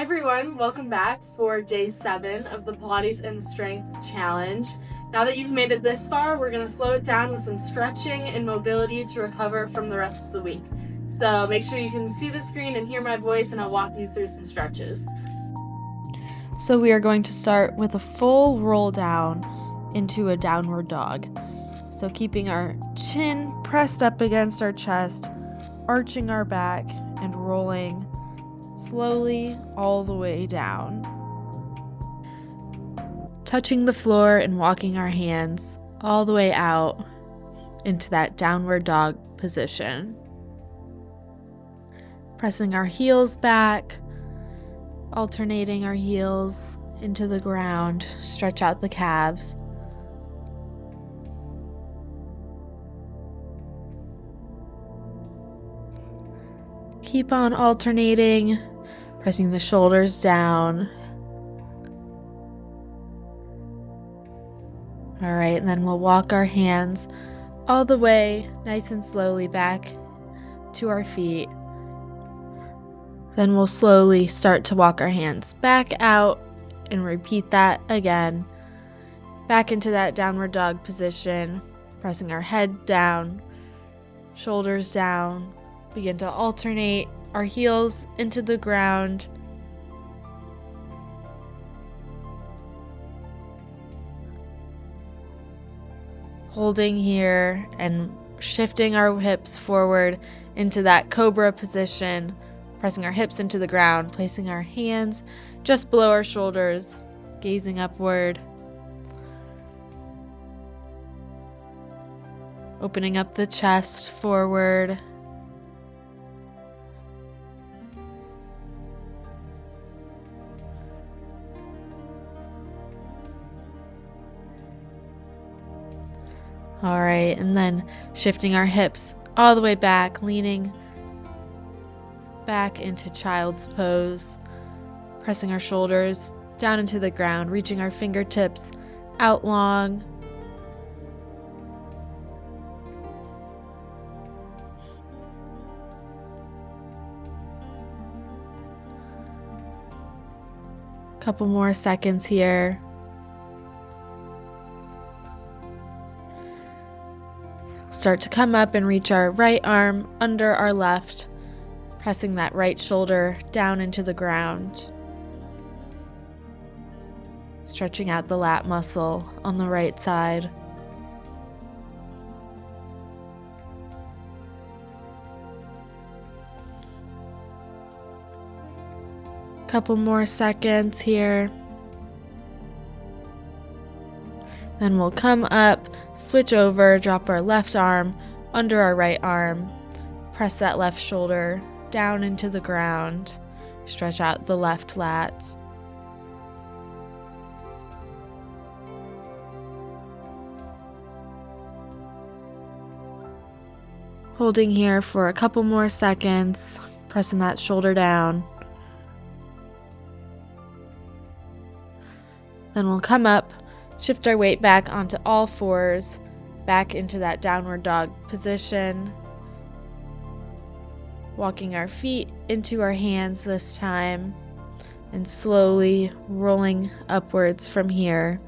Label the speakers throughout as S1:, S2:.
S1: everyone, welcome back for day 7 of the Pilates and Strength Challenge. Now that you've made it this far, we're going to slow it down with some stretching and mobility to recover from the rest of the week. So make sure you can see the screen and hear my voice, and I'll walk you through some stretches.
S2: So we are going to start with a full roll down into a downward dog. So keeping our chin pressed up against our chest, arching our back, and rolling slowly all the way down. Touching the floor and walking our hands all the way out into that downward dog position. Pressing our heels back, alternating our heels into the ground, stretch out the calves. Keep on alternating, pressing the shoulders down. All right, and then we'll walk our hands all the way nice and slowly back to our feet. Then we'll slowly start to walk our hands back out and repeat that again. Back into that downward dog position, pressing our head down, shoulders down. Begin to alternate our heels into the ground. Holding here and shifting our hips forward into that cobra position, pressing our hips into the ground, placing our hands just below our shoulders, gazing upward. Opening up the chest forward. All right, and then shifting our hips all the way back, leaning back into child's pose, pressing our shoulders down into the ground, reaching our fingertips out long. Couple more seconds here. Start to come up and reach our right arm under our left, pressing that right shoulder down into the ground. Stretching out the lat muscle on the right side. Couple more seconds here. Then we'll come up, switch over, drop our left arm under our right arm, press that left shoulder down into the ground, stretch out the left lats. Holding here for a couple more seconds, pressing that shoulder down. Then we'll come up, shift our weight back onto all fours, back into that downward dog position. Walking our feet into our hands this time, and slowly rolling upwards from here.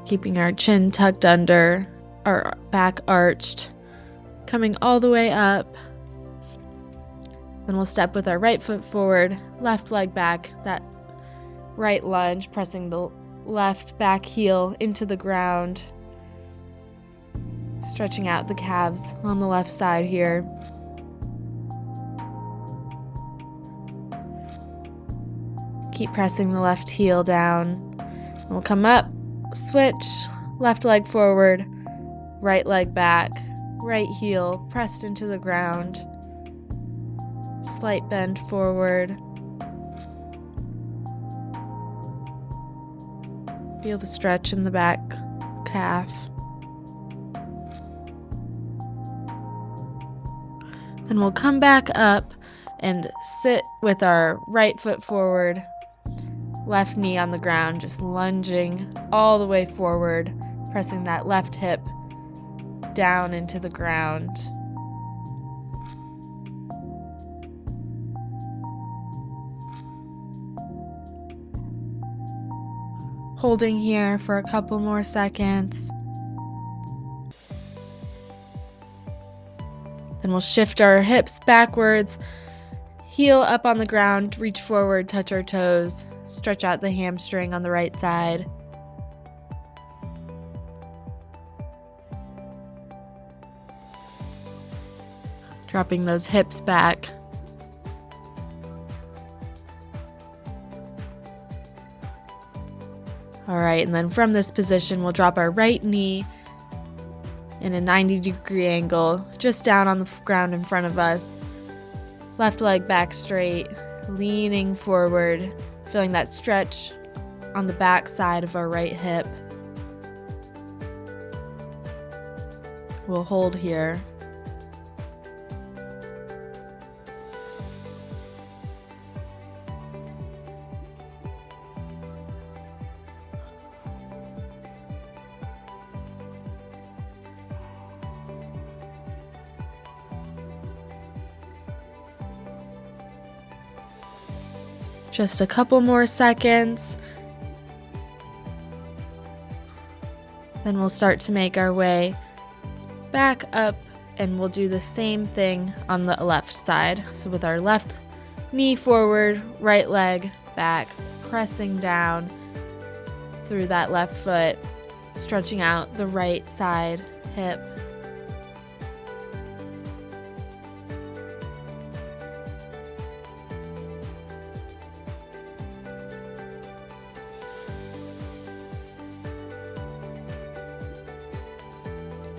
S2: Keeping our chin tucked under, our back arched, coming all the way up. Then we'll step with our right foot forward, left leg back, that right lunge, pressing the left back heel into the ground, stretching out the calves on the left side here. Keep pressing the left heel down. We'll come up, switch, left leg forward, right leg back, right heel pressed into the ground, slight bend forward. Feel the stretch in the back calf. Then we'll come back up and sit with our right foot forward, left knee on the ground, just lunging all the way forward, pressing that left hip down into the ground. Holding here for a couple more seconds. Then we'll shift our hips backwards, heel up on the ground, reach forward, touch our toes, stretch out the hamstring on the right side. Dropping those hips back. All right, and then from this position, we'll drop our right knee in a 90-degree angle, just down on the ground in front of us. Left leg back straight, leaning forward, feeling that stretch on the back side of our right hip. We'll hold here. Just a couple more seconds. Then we'll start to make our way back up, and we'll do the same thing on the left side. So with our left knee forward, right leg back, pressing down through that left foot, stretching out the right side hip.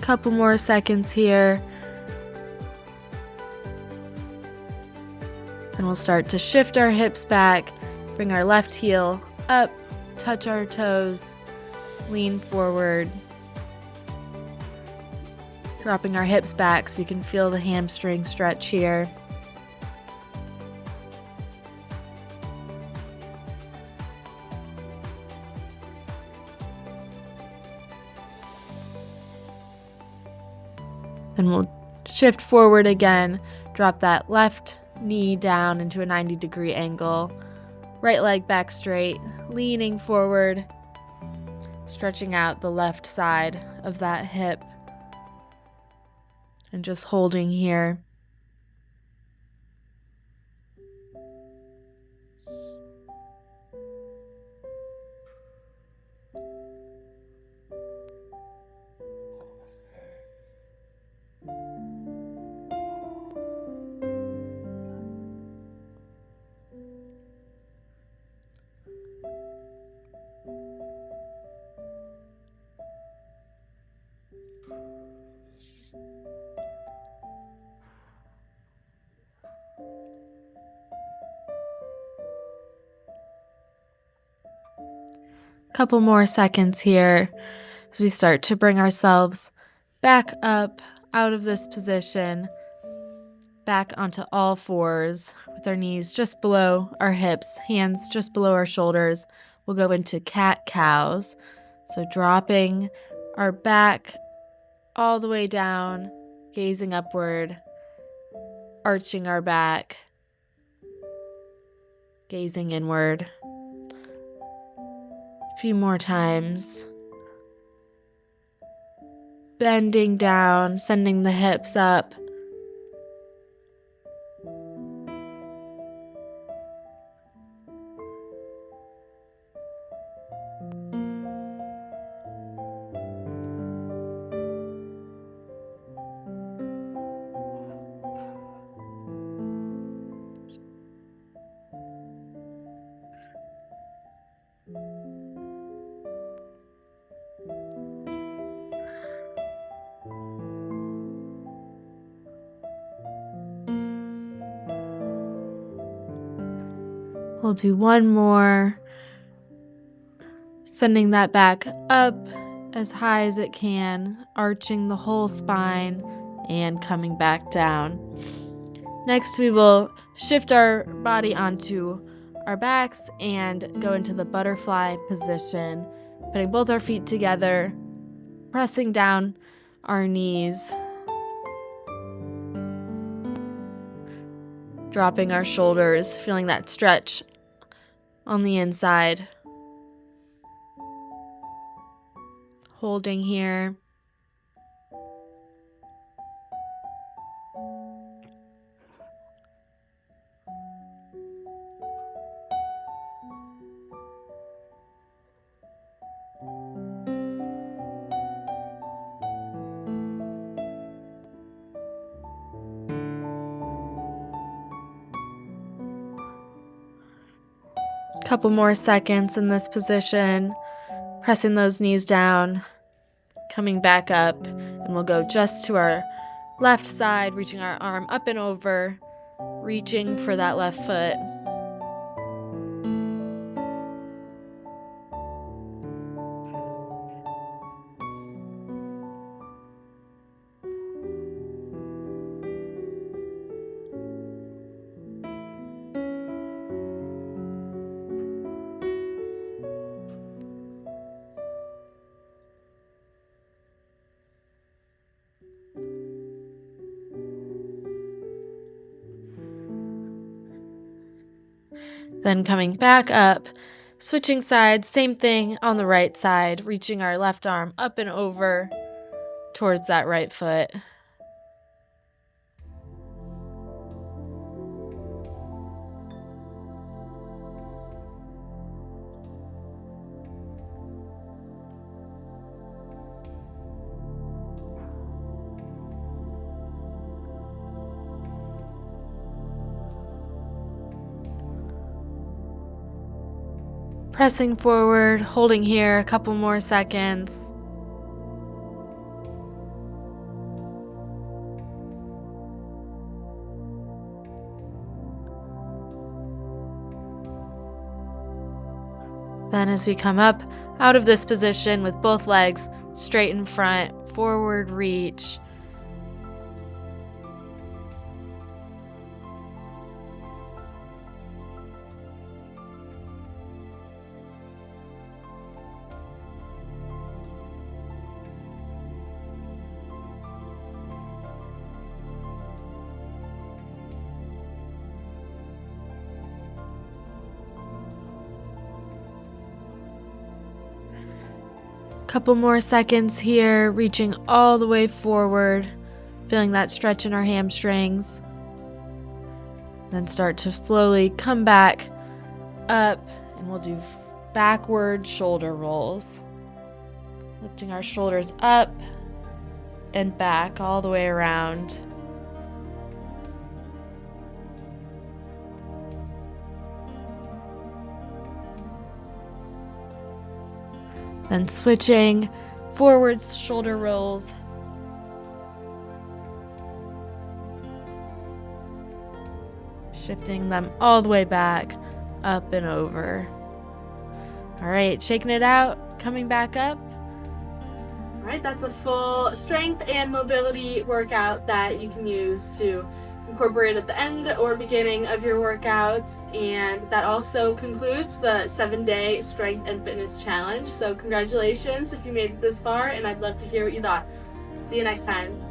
S2: Couple more seconds here. And we'll start to shift our hips back, bring our left heel up, touch our toes, lean forward. Dropping our hips back so we can feel the hamstring stretch here. Then we'll shift forward again, drop that left knee down into a 90-degree angle, right leg back straight, leaning forward, stretching out the left side of that hip, and just holding here. Couple more seconds here as we start to bring ourselves back up out of this position, back onto all fours with our knees just below our hips, hands just below our shoulders. We'll go into cat-cows. So dropping our back all the way down, gazing upward, arching our back, gazing inward. A few more times. Bending down, sending the hips up. We'll do one more, sending that back up as high as it can, arching the whole spine and coming back down. Next, we will shift our body onto our backs and go into the butterfly position, putting both our feet together, pressing down our knees, dropping our shoulders, feeling that stretch on the inside. holding here. Couple more seconds in this position, pressing those knees down, coming back up, and we'll go just to our left side, reaching our arm up and over, reaching for that left foot. Then coming back up, switching sides, same thing on the right side, reaching our left arm up and over towards that right foot. Pressing forward, holding here a couple more seconds. Then as we come up out of this position with both legs straight in front, forward reach. Couple more seconds here, reaching all the way forward, feeling that stretch in our hamstrings. Then start to slowly come back up, and we'll do backward shoulder rolls. Lifting our shoulders up and back all the way around. Then switching forwards shoulder rolls. Shifting them all the way back, up and over. All right, shaking it out, coming back up.
S1: All right, that's a full strength and mobility workout that you can use to incorporate at the end or beginning of your workouts. And that also concludes the 7-day strength and fitness challenge. So congratulations if you made it this far, and I'd love to hear what you thought. See you next time.